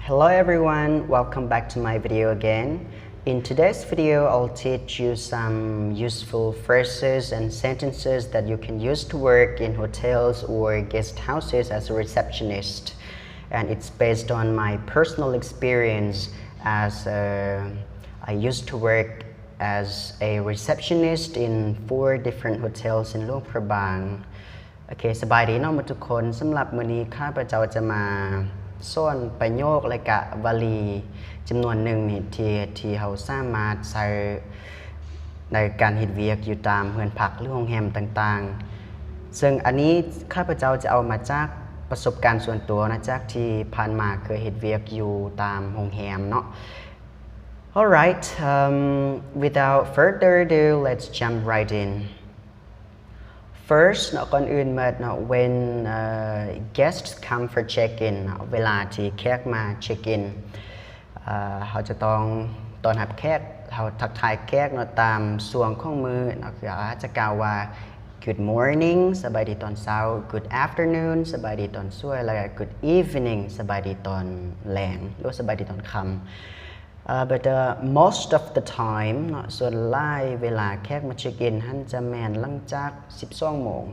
Hello everyone, welcome back to my video again. In today's video, I'll teach you some useful phrases and sentences that you can use to work in hotels or guest houses as a receptionist. And it's based on my personal experience as I used to work as a receptionist in 4 different hotels in หลวงพระบางโอเคสบายดีเนาะทุกคนสำหรับมื้อนี้ข้าพเจ้าจะมาส่วนประโยคและกะวลีจำนวนหนึ่งนี่ที่เราสามารถใช้ในการเฮ็ดเวียกอยู่ตามเรือนพักหรือโรงแรมต่างๆซึ่งอันนี้ข้าพเจ้าจะเอามาจากประสบการณ์ส่วนตัวนะจากที่ผ่านมาเคยเฮ็ดเวียกอยู่ตามโรงแรมเนาะ Alright, without further ado, let's jump right in. First เนาะก่อนอื่นเมื่อ when guests come for check-in เวลาที่แขกมาเช็คอินเขาจะต้องต้อนรับแขกเขาทักทายแขกเนาะตามส่วงของมือเนาะคืออาจจะกล่าวว่า good morning สบายดีตอนเช้า good afternoon สบายดีตอนช่วยแล้วก็ good evening สบายดีตอนแลงหรือสบายดีตอนค่ำbut most of the time เนาะส่วนหลายเวลาแขกมาเช็คอินท่านจะแม่นหลังจาก 12 โมง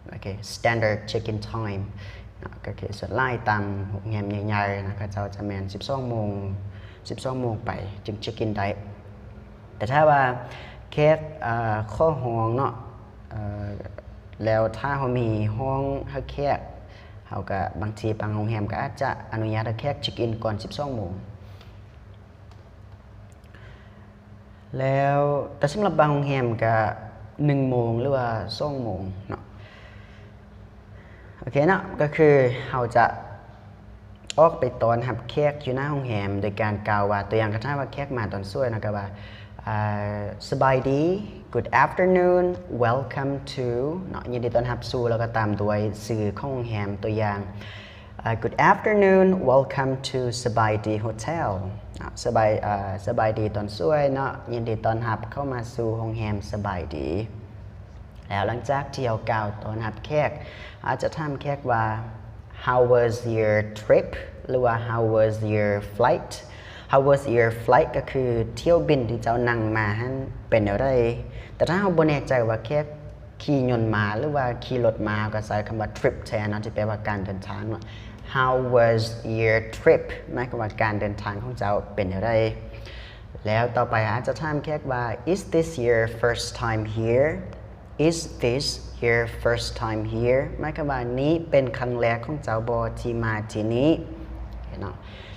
โอเค standard check-in time ก็คือส่วนหลายตามโรงแรมใหญ่ๆนะครับเจ้าจะแม่น 12 โมงไปจึงเช็คอินได้แต่ถ้าว่าแขกข้อห้องเนาะแล้วถ้าเขามีห้องให้แขกเขาก็บางทีบางโรงแรมก็อาจจะอนุญาตให้แขกเช็คอินก่อน 12 โมงแล้วแต่สำหรับบางโรงแรมก็1 โมงหรือว่า 2 โมงเนาะโอเคเนาะก็คือเราจะออกไปต้อนรับแขกอยู่หน้าโรงแรมโดยการกล่าวว่าตัวอย่างก็ถ้าว่าแขกมาตอนช่วยนะก็ว่าสบายดี good afternoon welcome to เนาะยินดีต้อนรับสู่แล้วก็ตามด้วยชื่อของโรงแรมตัวอย่างgood afternoon welcome to สบายดี hotel สบายดีตอนช่วยเนาะยินดีต้อนรับเข้ามาสู่โรงแรมสบายดีแล้วหลังจากที่เรากล่าวต้อนรับแขกอาจจะถามแขกว่า how was your trip หรือว่า how was your flight how was your flight ก็คือเที่ยวบินที่เจ้านั่งมาเป็นอะไรแต่ถ้าเราบ่แน่ใจว่าแขกขี่ยนต์มาหรือว่าขี่รถมาก็ใช้คำว่า trip แทนเนาะที่แปลว่าการเดินทางเนาะ how was your trip หมายความว่าการเดินทางของเจ้าเป็นอะไรแล้วต่อไปอาจจะถามแขกว่า is this your first time here is this your first time here หมายความว่านี้เป็นครั้งแรกของเจ้าบ่ที่มาที่นี้เนาะ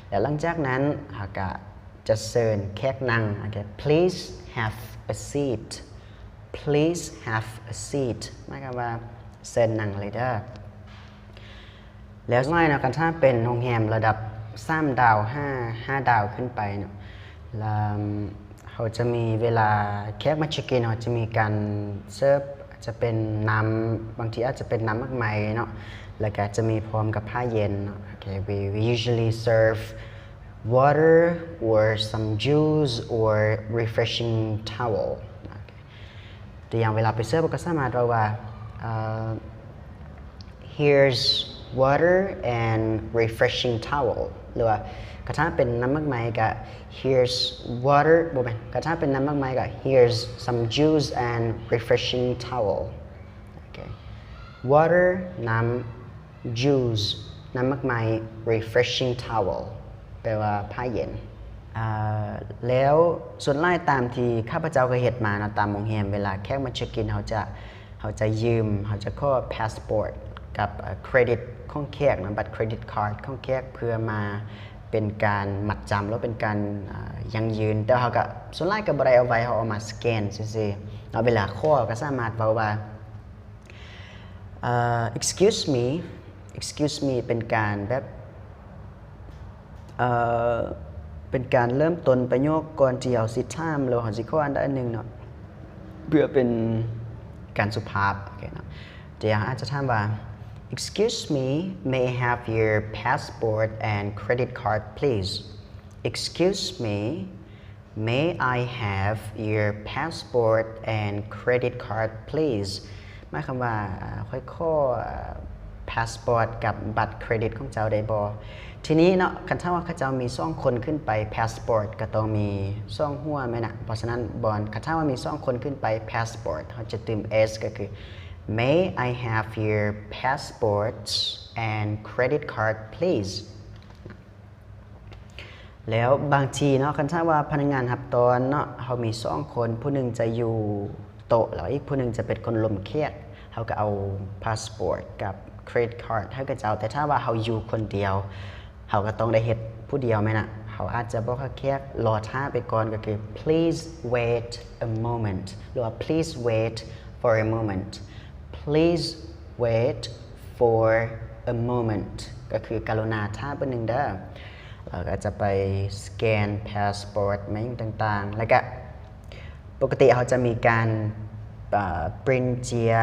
แล้วหลังจากนั้นเราก็จะเชิญแขกนั่งโอเค please have a seat please have a seat หมายความว่าเชิญนั่งเลยเด้อแล้วง่ายนะกันถ้าเป็นโรงแรมระดับ3 ดาว5 ดาวขึ้นไปเนาะแล้วเขาจะมีเวลาแขกมาเช็คอินเขาจะมีการเสิร์ฟจะเป็นน้ำบางทีอาจจะเป็นน้ำมากมายเนาะแล้วก็จะมีพร้อมกับผ้าเย็นเนาะ okay we usually serve water or some juice or refreshing towel ตัวอย่างเวลาไปเสิร์ฟก็สามารถว่าhere's water and refreshing towel หรือว่ากระทะเป็นน้ำมากมายก็ here's water บ่แม่นกระทะเป็นน้ำมากมายก็ here's some juice and refreshing towel okay water น้ำ juice น้ำมากมาย refreshing towel แปลว่าผ้าเย็นแล้วส่วนหลายตามที่ข้าพเจ้าเคยเฮ็ดมานะตามโรงแรมเวลาแขกมาเช็คอินเขาจะยืมเขาจะขอ passport กับเครดิตของแขกนะบัตรเครดิตการ์ดของแขกเพื่อมาเป็นการมัดจำแล้วเป็นการยังยืนแต่เขาก็ส่วนหลายก็บ่ได้เอาไว้เขาเอามาสแกนซื่อๆเอาเวลาขอก็สามารถเว้าว่าexcuse me เป็นการแบบเป็นการเริ่มต้นประโยคก่อนที่เราสิถามแล้วเราสิขออันใดอันหนึ่งเนาะเพื่อเป็นการสุภาพโอเคเนาะเดี๋ยวอาจจะถามว่า excuse me may I have your passport and credit card please excuse me may I have your passport and credit card please หมายความว่าค่อยขอ พาสปอร์ตกับบัตรเครดิตของเจ้าได้บ่ ทีนี้เนาะคันถ้าว่าเขาเจ้ามี2คนขึ้นไป passport ก็ต้องมี2หัวไหมนะเพราะฉะนั้นบอลคันถ้าว่ามี2คนขึ้นไป passport เขาจะเติม s ก็คือ May I have your passports and credit card please แล้วบางทีเนาะคันถ้าว่าพนักงานรับตอนเนาะเขามี2คนผู้หนึ่งจะอยู่โต๊ะแล้วอีกผู้หนึ่งจะเป็นคนลมเครียดเขาก็เอา passport กับ credit card ให้กับเจ้าแต่ถ้าว่าเขาอยู่คนเดียวเขาก็ต้องได้เฮ็ดผู้เดียวไหมนะเขาอาจจะบอกแค่รอท่าไปก่อนก็คือ please wait a moment หรือว่า please wait for a moment please wait for a moment ก็คือกรุณาท่าเป็นหนึ่งเด้อเราก็จะไปสแกน passport ไหมต่างๆแล้วก็ปกติเขาจะมีการปริ้นเจีย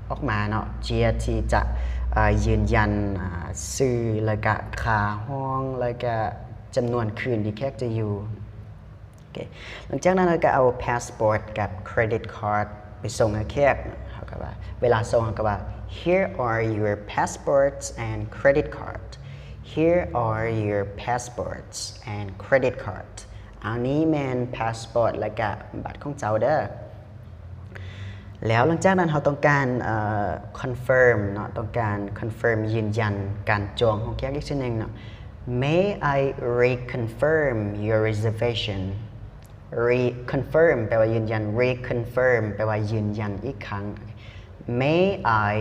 ออกมาเนาะเจียที่จะยืนยันซื้อแล้วก็ค่าห้องแล้วก็จำนวนคืนที่แขกจะอยู่ okay. หลังจากนั้นเราก็เอา passport กับ credit card ไปส่งให้แขกเขาก็ว่าเวลาส่งเขาก็ว่า here are your passports and credit card here are your passports and credit card อันนี้แมน passport แล้วก็บัตรของเจ้าเด้อแล้วหลังจากนั้นเราต้องการ confirm เนาะต้องการ confirm ยืนยันการจองของแขกอีกเช่นหนึ่งเนาะ May I reconfirm your reservation reconfirm แปลว่ายืนยัน reconfirm แปลว่ายืนยันอีกครั้ง May I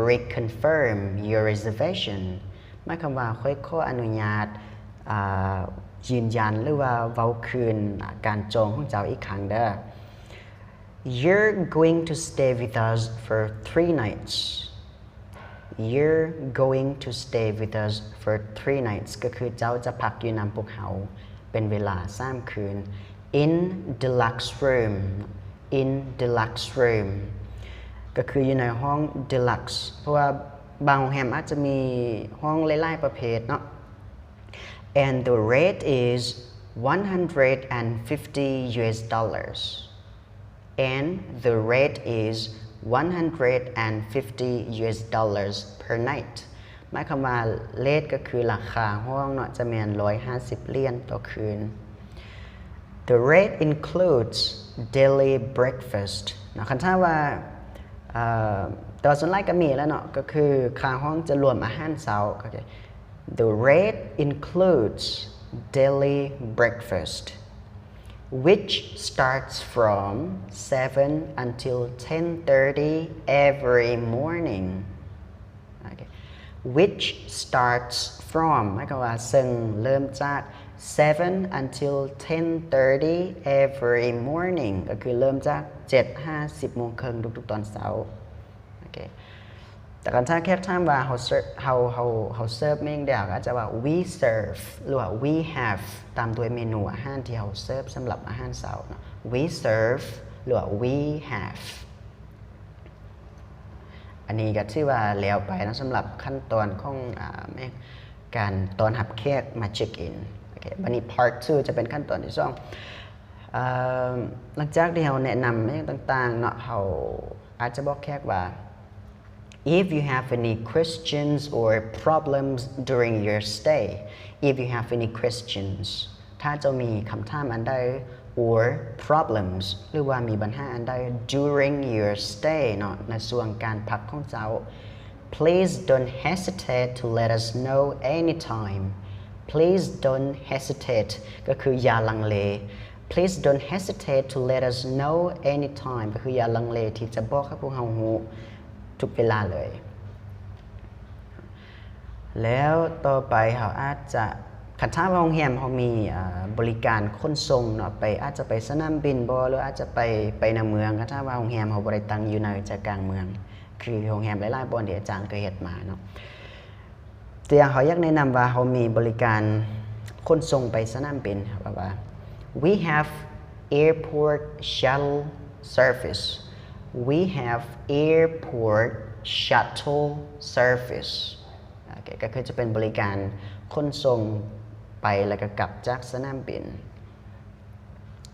reconfirm your reservation หมายความว่าค่อยขออนุญาตยืนยันหรือว่าเว้าคืนการจองของเจ้าอีกครั้งเด้อYou're going to stay with us for 3 nights. You're going to stay with us for 3 nights ก็คือเจ้าจะพักอยู่นำพวกเขาเป็นเวลา3 คืน In deluxe room. In deluxe room ก็คืออยู่ในห้อง deluxe เพราะว่าบางโรงแรมอาจจะมีห้องหลายๆประเภทเนาะ And the rate is $150 and the rate is $150 per night หมายความว่าเรทก็คือราคาห้องเนาะจะเป็น150 เหรียญต่อคืน The rate includes daily breakfast นะคันถ้าว่าแต่ว่าส่วนใหญ่ก็มีแล้วเนาะก็คือค่าห้องจะรวมอาหารเช้า The rate includes daily breakfast which starts from 7 until 10:30 every morning okay. which starts from หมายความว่าซึ่งเริ่มจาก7 until 10:30 every morning ก็คือเริ่มจาก 7:50 โมงครึ่งทุกๆตอนเช้าโอเคแต่การถ้าแค่ถามว่าเขาเสิร์ฟเมนูเดียวก็จะว่า we serve หรือว่า we have ตามด้วยเมนูอาหารที่เขาเสิร์ฟสำหรับอาหารเช้านะ we serve หรือว่า we have อันนี้ก็ถือว่าแล้วไปนะสำหรับขั้นตอนของการต้อนรับแขกมาเช็คอินโอเควันนี้ part 2 จะเป็นขั้นตอนที่2หลังจากที่เราแนะนำเรื่องต่างๆเนาะเราอาจจะบอกแขกว่าIf you have any questions or problems during your stay, if you have any questions ถ้าจะมีคำถามอันใด or problems หรือว่ามีปัญหาอันใด during your stay เนาะในส่วนการพักของเจ้า please don't hesitate to let us know anytime please don't hesitate ก็คืออย่าลังเล please don't hesitate to let us know anytime ก็คืออย่าลังเลที่จะบอกให้พวกเรารู้ทุกเวลาเลยแล้วต่อไปเขาอาจจะคันถ้าโรงแรมเขามีบริการขนส่งเนาะไปอาจจะไปสนามบินบ่หรืออาจจะไปในเมืองคันถ้าว่าโรงแรมเขาบ่ได้ตั้งอยู่ในใจกลางเมืองคือโรงแรมหลายๆบ่อนที่อาจารย์เคยเฮ็ดมาเนาะแต่เขาอยากแนะนำว่าเขามีบริการขนส่งไปสนามบินครับว่า we have airport shuttle service we have airport shuttle service ก็คือจะเป็นบริการขนส่งไปแล้วก็กลับจากสนามบิน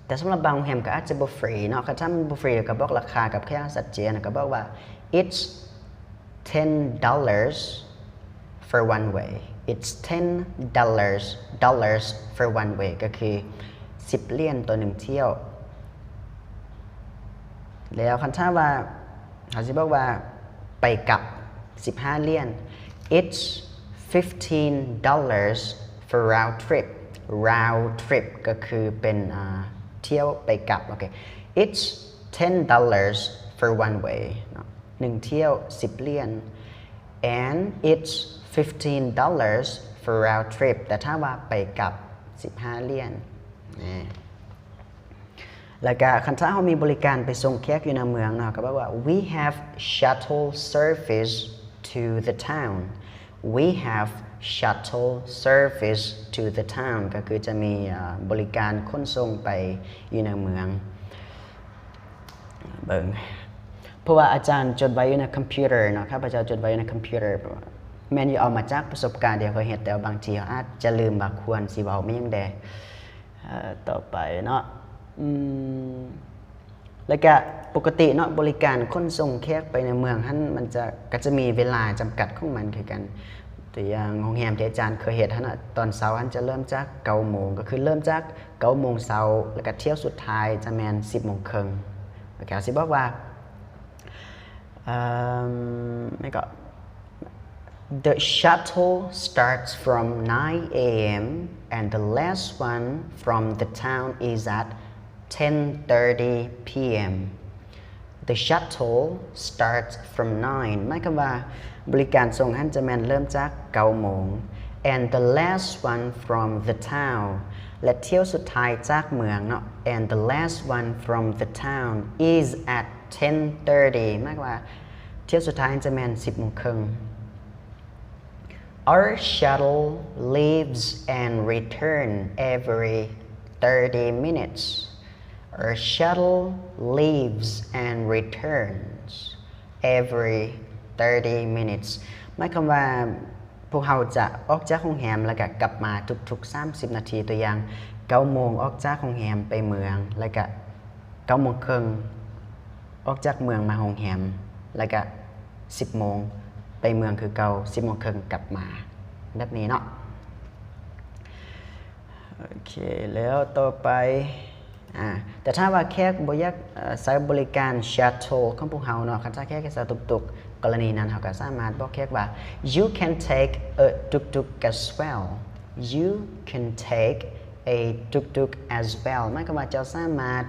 แต่สำหรับบางโรงแรมก็อาจจะบ่ฟรีเนาะถ้ามันบ่ฟรีก็บอกราคากับแค่ชัดเจนก็บอกว่า it's $10 for one way it's $10 for one way ก็คือ10เหรียญต่อ1เที่ยวแล้วคันถ้าว่าเขาจะบอกว่าไปกลับ15เหรียญ it's $15 for round trip ก็คือเป็นเที่ยวไปกลับโอเค it's $10 for one way 1เที่ยว10เหรียญ and it's $15 for round trip แต่ถ้าว่าไปกลับ15เหรียญแล้วก็คันถ้าเขามีบริการไปส่งแขกอยู่ในเมืองเนาะก็บอกว่า we have shuttle service to the town we have shuttle service to the town ก็คือจะมีบริการขนส่งไปอยู่ในเมืองเบิ่งเพราะว่าอาจารย์จดไว้อยู่ในคอมพิวเตอร์เนาะครับอาจารย์จดไว้ในคอมพิวเตอร์แม่นอยู่เอามาจากประสบการณ์เดียวเคยเห็นแต่บางทีอาจจะลืมบางควรสิเว้าไม่ยังแดต่อไปเนาะแล้วก็ปกติเนาะบริการขนส่งแขกไปในเมืองท่านมันก็จะมีเวลาจำกัดของมันคือกันตัวอย่างโรงแรมที่อาจารย์เคยเห็นท่านตอนเช้าท่านจะเริ่มจาก9 โมงก็คือเริ่มจาก9 โมงเช้าแล้วก็เที่ยวสุดท้ายจะแมน10 โมงครึ่งแล้วก็สิบอกว่าไม่ก็ The shuttle starts from 9 a.m. and the last one from the town is at 10:30 p.m. The shuttle starts from 9 หมายความว่าบริการส่งท่านจะแมนเริ่มจาก9 โมง and the last one from the town และเที่ยวสุดท้ายจากเมืองเนาะ and the last one from the town is at 10:30 หมายความว่าเที่ยวสุดท้ายจะแมน10 โมงครึ่งOur shuttle leaves and return every 30 minutes. Our shuttle leaves and returns every 30 minutes. หมายความว่าพวกเราจะออกจากโรงแรมแล้วก็กลับมาทุกๆ30 นาทีตัวอย่าง9 โมงออกจากโรงแรมไปเมืองแล้วก็9 โมงครึ่งออกจากเมืองมาโรงแรมแล้วก็10 โมงไปเมืองคือเก่า10 โมงครึ่งกลับมาแบบนี้เนาะโอเคแล้วต่อไปแต่ถ้าว่าแขกบ่อยากใช้บริการ shuttle ของพวกเราเนาะคันถ้าแขกใช้ตุกๆกรณีนั้นเราก็สามารถบอกแขกว่า you can take a tuk-tuk as well you can take a tuk-tuk as well หมายความว่าเจ้าสามารถ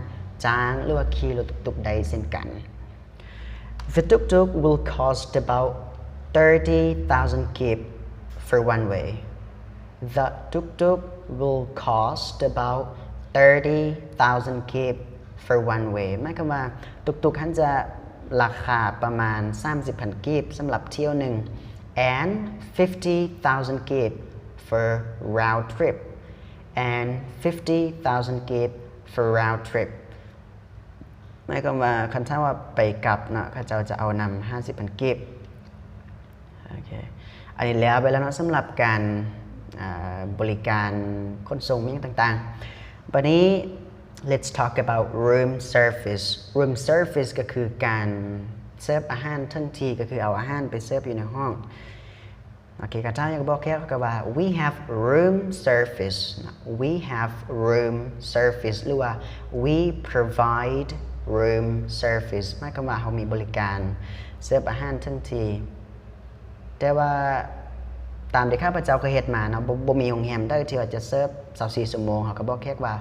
จ้างหรือว่าขี่รถตุกๆได้เช่นกัน The tuk-tuk will cost about 30,000 kip for one way. The tuk-tuk will cost about 30,000 kip for one way. หมายความว่าตุกๆท่านจะราคาประมาณ 30,000 กีบสำหรับเที่ยวหนึ่ง and 50,000 kip for round trip and 50,000 kip for round tripหมายความว่าคันถ้าว่าไปกลับเนาะเขาจะเอานำ 50,000 กีบโอเคอันนี้แล้วไปแล้วเนาะสำหรับการบริการขนส่งมิ่งต่างๆวันนี้ let's talk about room service ก็คือการเสิร์ฟอาหารทันทีก็คือเอาอาหารไปเสิร์ฟอยู่ในห้องโอเคกระเจ้าอยากบอกแค่ก็ว่า we have room service หรือว่า we provide room service หมายความว่าเขามีบริการเสิร์ฟอาหารทันทีแต่ว่าตามที่ข้าพเจ้าเคยเห็นมาเนาะบ่มีโรงแรมได้ที่ว่าจะเสิร์ฟ24 ชั่วโมงเขาก็บอกแค่ว่า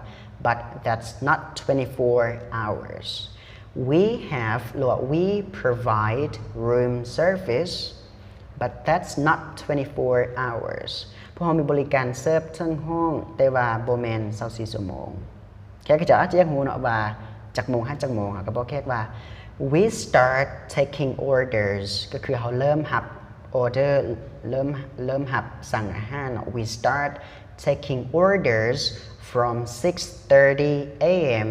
but that's not 24 hours we provide room service but that's not 24 hours พวกเรามีบริการเสิร์ฟทั้งห้องแต่ว่าบ่แม่น24 ชั่วโมงแค่ก็จะอาจจะฮู้เนาะว่าจากโมงจักโมงเขาก็บอกแค่ว่า we start taking orders ก็คือเขาเริ่มหับorder เริ่มหับสั่งอาหาร we start taking orders from 6:30 a.m.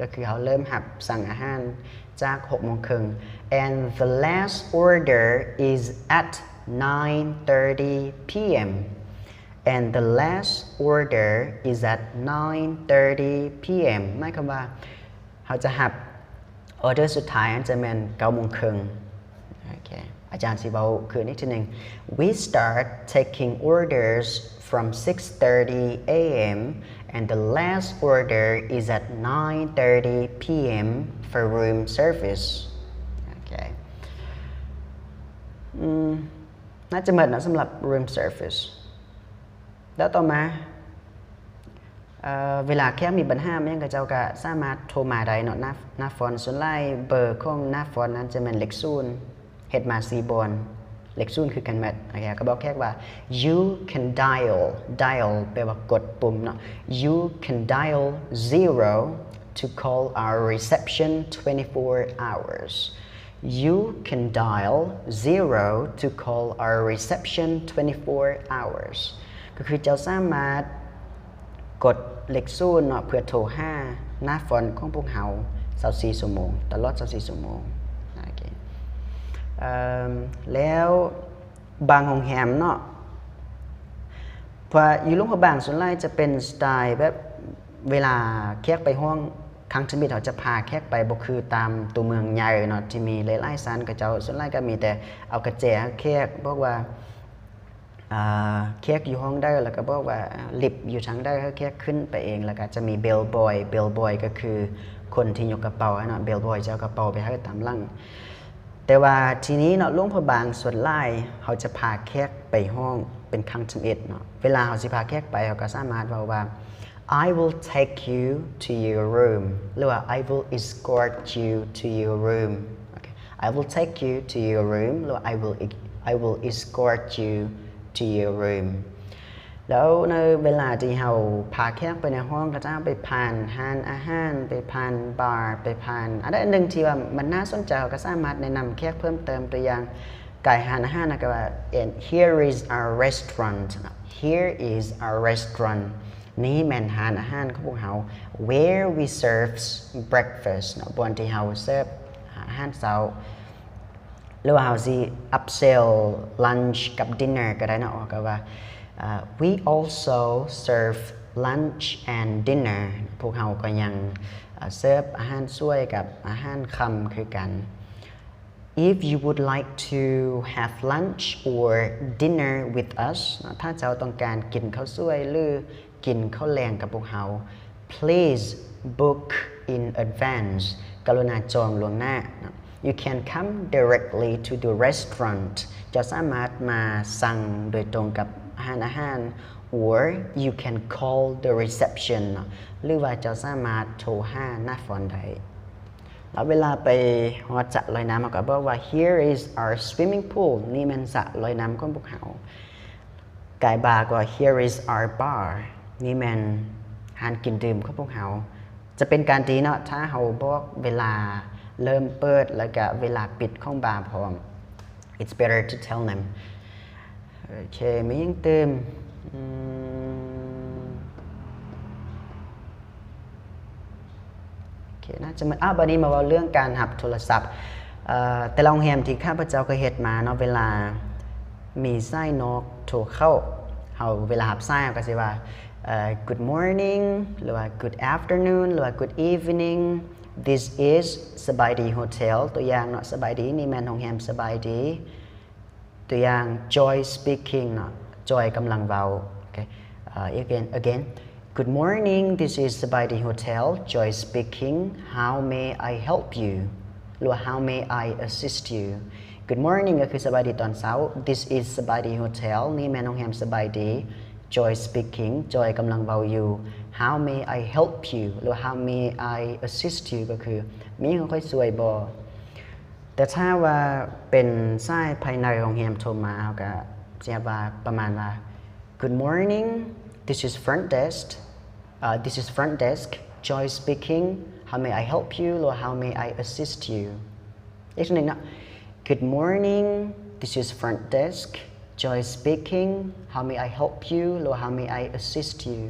ก็คือเขาเริ่มหับสั่งอาหารจาก6 โมงครึ่ง and the last order is at 9:30 p.m. and the last order is at 9:30 p.m. หมายความว่าเขาจะหับออเดอร์สุดท้ายจะเป็น9 โมงครึ่งโอเค อาจารย์สิเบาคือนิดนึง we start taking orders from 6:30 a.m. and the last order is at 9:30 p.m. for room service โอเคน่าจะหมดนะสำหรับ room service แล้วต่อมาเวลาแค่มีปัญหาเนี่ยก็เจ้าก็สามารถโทรมาได้เนาะหน้าฟอนส่วนไล่เบอร์ของหน้าฟอนนั้นจะเป็นเลขศูนย์เฮ็ดมา4บนเลขศูนย์คือกันหมดโอเคก็บอกแค่ว่า you can dial แปลว่ากดปุ่มเนาะ you can dial 0 to call our reception 24 hours you can dial 0 to call our reception 24 hours ก็คือเจ้าสามารถกดเลขศูนย์เนาะเพื่อโทรหาหน้าฟอนของพวกเรา24ชั่วโมงตลอด24ชั่วโมงโอเคแล้วบางโรงแรมเนาะพออยู่โรงพยาบาลส่วนใหญ่จะเป็นสไตล์แบบเวลาแขกไปห้องครั้งที่มีเขาจะพาแขกไปบ่คือตามตัวเมืองใหญ่เนาะที่มีหลายๆซันกับเจ้าส่วนใหญ่ก็มีแต่เอากระแจแขกบอกว่าแขกอยู่ห้องได้แล้วก็บอกว่าลิฟต์อยู่ทางได้แขกขึ้นไปเองแล้วก็จะมีเบลบอยก็คือคนที่ยกกระเป๋าเนาะเบลบอยจะเอากระเป๋าไปให้ตามหลังแต่ว่าทีนี้เนาะโรงพยาบาลส่วนหลายเขาจะพาแขกไปห้องเป็นครั้งจำเอ็ดเนาะเวลาเขาสิพาแขกไปเขาก็สามารถบอกว่า I will take you to your room หรือว่า I will escort you to your room okay. I will take you to your room หรือว่า I will escort you to your room แล้วในเวลาที่เราพาแขกไปในห้องก็จะไปผ่านร้านอาหารไปผ่านบาร์ไปผ่านอันหนึ่งที่ว่ามันน่าสนใจก็สามารถแนะนำแขกเพิ่มเติมตัวอย่างไก่ร้านอาหารนะก็ว่า and here is our restaurant here is our restaurant นี่แม่นร้านอาหารของพวกเรา where we serves breakfast เนาะบนที่เราเสิร์ฟอาหารเช้าหรือว่าเราสิ upsell lunch กับ dinner ก็ได้เนาะก็ว่าwe also serve lunch and dinner พวกเราก็ยังเสิร์ฟอาหารช่วยกับอาหารค่ำคือกัน if you would like to have lunch or dinner with us ถ้าเจ้าต้องการกินข้าวช่วยหรือกินข้าวแลงกับพวกเรา please book in advance กรุณาจองล่วงหน้า you can come directly to the restaurant จะสามารถมาสั่งโดยตรงกับอาหาร or you can call the reception หรือว่าจะสามารถโทรหาหน้าฟอนได้แล้วเวลาไปหอสระลอยน้ำเขาก็บอกว่า here is our swimming pool นี่มันสระลอยน้ำของพวกเรากายบาร์ก็ here is our bar นี่มันหารกินดื่มของพวกเราจะเป็นการดีเนาะถ้าเขาบอกเวลาเริ่มเปิดแล้วก็เวลาปิดของบาร์พร้อม it's better to tell them โอเคมียังเติมโอเคน่าจะมันบัดนี้มาว่าเรื่องการหับโทรศัพท์แต่โรงแรมที่ข้าพเจ้าเคยเฮ็ดมาเนาะเวลามีสายนกโทรเข้าเขาเวลาหับสายก็สิว่าgood morning หรือว่า good afternoon หรือว่า good evening this is สบายดี hotel ตัวอย่างเนาะสบายดีนี่แม่นโรงแรมสบายดีตัวอย่าง Joy speaking เนาะ Joy กำลังเว้า okay again good morning this is สบายดี hotel Joy speaking how may I help you หรือว่า how may I assist you good morning ก็คือสบายดีตอนเช้า this is สบายดี hotel นี่แม่นโรงแรมสบายดี Joy speaking Joy กำลังเว้าอยู่ how may I help you หรือ how may I assist you ก็คือมีเขาค่อยสวยบ่แต่ถ้าว่าเป็นสายภายในโรงแรมโทรมาเขาก็จะว่าประมาณว่า good morning this is front desk Joy speaking how may I help you หรือ how may I assist you อีกหนึ่งนะ good morning this is front desk Joy speaking how may I help you หรือ how may I assist you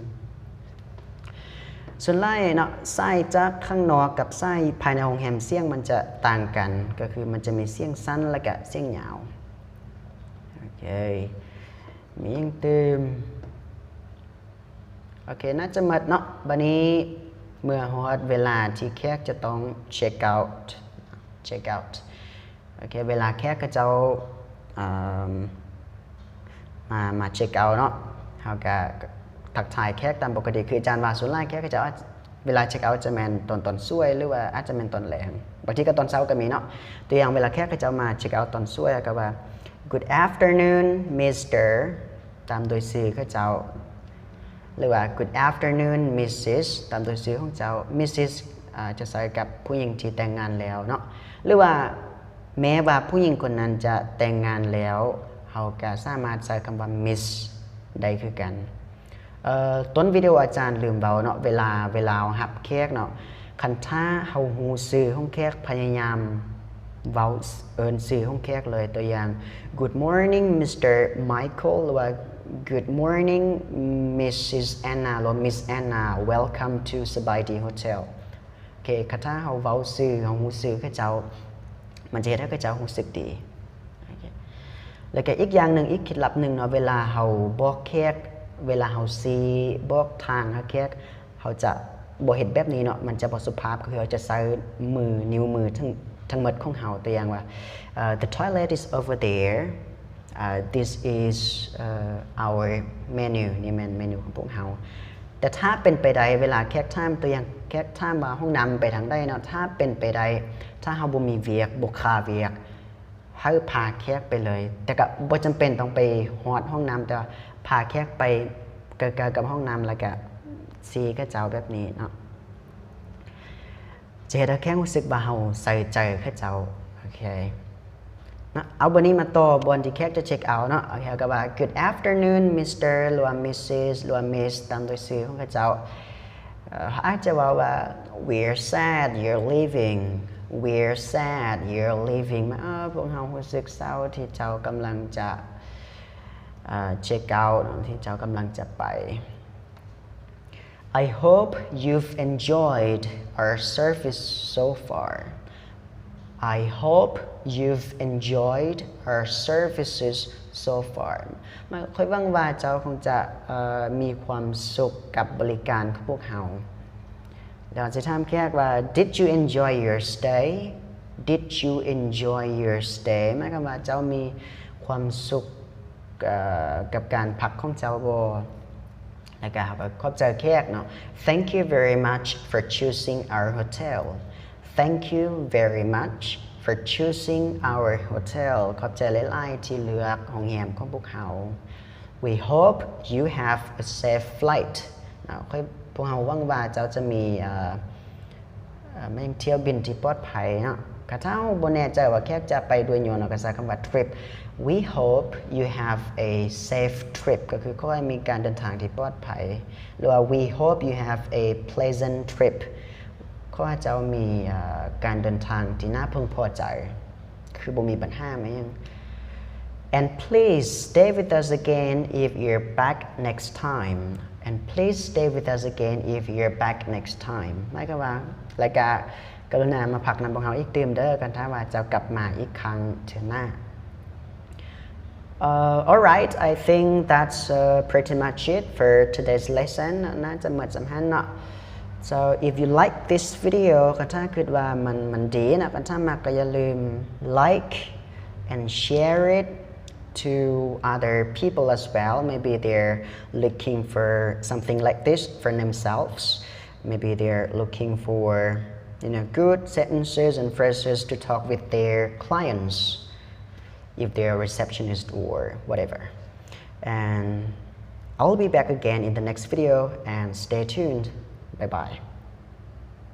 ส่วนไล่เนาะไส้จากข้างนอกกับไส้ภายในโรงแรมเสียงมันจะต่างกันก็คือมันจะมีเสียงสั้นและก็เสียงยาวโอเคมียังเติมโอเคน่าจะหมดเนาะบัดนี้เมื่อฮอดเวลาที่แขกจะต้องเช็คเอาท์ โอเคเวลาแขกก็เจ้ามาเช็คเอาท์เนาะเขาก็ทักทายแขกตามปกติคืออาจารย์ว่าส่วนหลายแขกก็จะเวลาเช็คเอาท์จะแมนตอนช่วยหรือว่าอาจจะแมนตอนแรงบางทีก็ตอนเช้าก็มีเนาะตัวอย่างเวลาแขกก็จะมาเช็คเอาท์ตอนช่วยก็ว่า Good afternoon Mr. ตามโดยชื่อเขาเจ้าหรือว่า Good afternoon Mrs. ตามโดยชื่อของเจ้า Mrs. จะใส่กับผู้หญิงที่แต่งงานแล้วเนาะหรือว่าแม้ว่าผู้หญิงคนนั้นจะแต่งงานแล้วเขาก็สามารถใช้คำว่า Miss ได้คือกันต้นวิดีโออาจารย์ลืมเบาเนาะเวลาหับแขกเนาะคันถ้าเขาหูซื้อของแขกพยายามเว้าซื้อของแขกเลยตัวอย่าง Good morning Mr. Michael หรือว่า Good morning Mrs. Anna หรือ Miss Anna Welcome to สบายดี Hotel โอเคคันถ้าเขาเว้าซื้อเขาหูซื้อเขาเจ้ามันจะให้เขาเจ้ารู้สึกดีแล้วก็อีกอย่างหนึ่งอีกเคล็ดลับหนึ่งเนาะเวลาเขาบอกแขกเวลาเขาซีบอกทางให้แขกเขาจะบ่เห็นแบบนี้เนาะมันจะบ่สุภาพคือเขาจะใช้นิ้วมือทั้งหมดของเขาตัวอย่างว่า the toilet is over there this is our menu นี่มันเมนูของพวกเขาแต่ถ้าเป็นไปได้เวลาแขกถามตัวอย่างแขกถามว่าห้องน้ำไปทางใดเนาะถ้าเป็นไปได้ถ้าเขาบ่มีเวียกบ่คาเวียกให้พาแขกไปเลยแต่ก็บ่จำเป็นต้องไปฮอดห้องน้ำแต่พาแขกไปใกล้ๆกับห้องน้ำแล้วก็ซีก็เจ้าแบบนี้เนาะจะเห็นแขกรู้สึกว่าเราใส่ใจเขาเจ้าโอเคนะเอาบนนี้มาต่อบนที่แขกจะเช็คเอาท์เนาะโอเคก็ว่า Good afternoon Mr. หรือว่า Mrs. หรือว่า Miss ตามโดยชื่อของเขาเจ้าอาจจะว่า We're sad you're leaving We're sad you're leaving พวกเรารู้สึกเศร้าที่เจ้ากำลังจะเช็คเอาท์ที่เจ้ากำลังจะไป I hope you've enjoyed our service so far I hope you've enjoyed our services so far ค่อยหวังว่าเจ้าคงจะมีความสุขกับบริการของพวกเราเราจะถามแขกว่า Did you enjoy your stay Did you enjoy your stay หมายความว่าเจ้ามีความสุขกับการพักของเจ้าบ่แล้วก็ขอบใจแขกเนาะ Thank you very much for choosing our hotel Thank you very much for choosing our hotel ขอบใจหลายๆที่เลือกโรงแรมของพวกเรา We hope you have a safe flight พวกเราหวังว่าเจ้าจะมีเที่ยวบินที่ปลอดภัยเนาะกระทั่งบ่แน่ใจว่าแขกจะไปด้วยยนต์ก็ใช้คำว่า trip We hope you have a safe trip ก็คือขอให้มีการเดินทางที่ปลอดภัยหรือว่า We hope you have a pleasant trip ขอให้เจ้ามีการเดินทางที่น่าพึงพอใจคือบ่มีปัญหาไหมยัง And please stay with us again if you're back next time And please stay with us again if you're back next time หมายความว่ารายการกรุณามาพักนำพวกเราอีกตื่มเด้อกันถ้าว่าจะกลับมาอีกครั้งเถื่อหน้า Alright I think that's pretty much it for today's lesson น่าจะหมดสำคัญเนาะ So if you like this video กันถ้าคิดว่ามันดีนะกันถ้ามาก็อย่าลืม like and share it to other people as well maybe they're looking for something like this for themselves maybe they're looking for good sentences and phrases to talk with their clients if they're a receptionist or whatever and I'll be back again in the next video and stay tuned bye bye